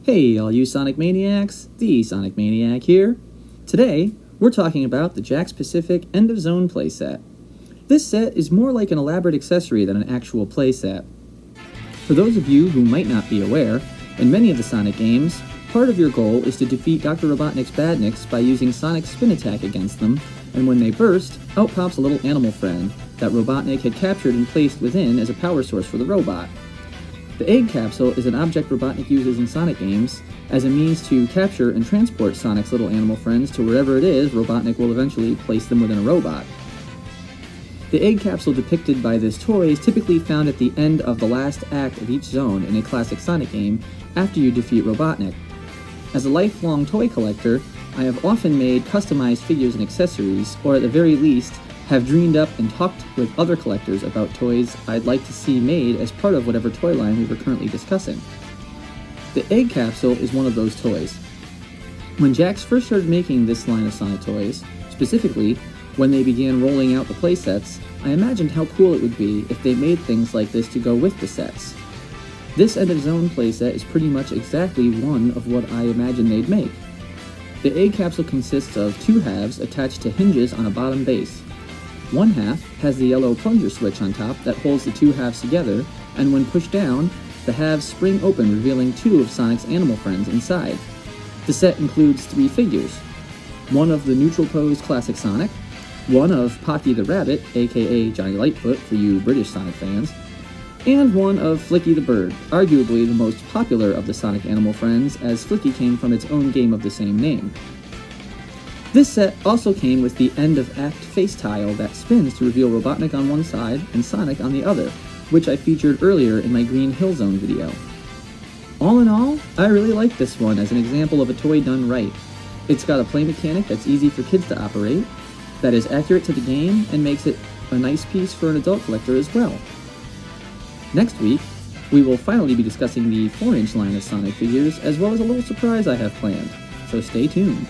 Hey, all you Sonic Maniacs, the Sonic Maniac here. Today, we're talking about the Jakks Pacific End of Zone playset. This set is more like an elaborate accessory than an actual playset. For those of you who might not be aware, in many of the Sonic games, part of your goal is to defeat Dr. Robotnik's badniks by using Sonic's spin attack against them, and when they burst, out pops a little animal friend that Robotnik had captured and placed within as a power source for the robot. The Egg-capsule is an object Robotnik uses in Sonic games as a means to capture and transport Sonic's little animal friends to wherever it is Robotnik will eventually place them within a robot. The Egg-capsule depicted by this toy is typically found at the end of the last act of each zone in a classic Sonic game after you defeat Robotnik. As a lifelong toy collector, I have often made customized figures and accessories, or at the very least, have dreamed up and talked with other collectors about toys I'd like to see made as part of whatever toy line we were currently discussing. The Egg-capsule is one of those toys. When Jakks first started making this line of Sonic toys, specifically when they began rolling out the playsets, I imagined how cool it would be if they made things like this to go with the sets. This End of Zone playset is pretty much exactly one of what I imagined they'd make. The Egg-capsule consists of two halves attached to hinges on a bottom base. One half has the yellow plunger switch on top that holds the two halves together, and when pushed down, the halves spring open, revealing two of Sonic's animal friends inside. The set includes three figures: one of the neutral pose classic Sonic, one of Pocky the Rabbit, aka Johnny Lightfoot for you British Sonic fans, and one of Flicky the Bird, arguably the most popular of the Sonic animal friends, as Flicky came from its own game of the same name. This set also came with the end of act face tile that spins to reveal Robotnik on one side and Sonic on the other, which I featured earlier in my Green Hill Zone video. All in all, I really like this one as an example of a toy done right. It's got a play mechanic that's easy for kids to operate, that is accurate to the game, and makes it a nice piece for an adult collector as well. Next week, we will finally be discussing the 4-inch line of Sonic figures, as well as a little surprise I have planned, so stay tuned.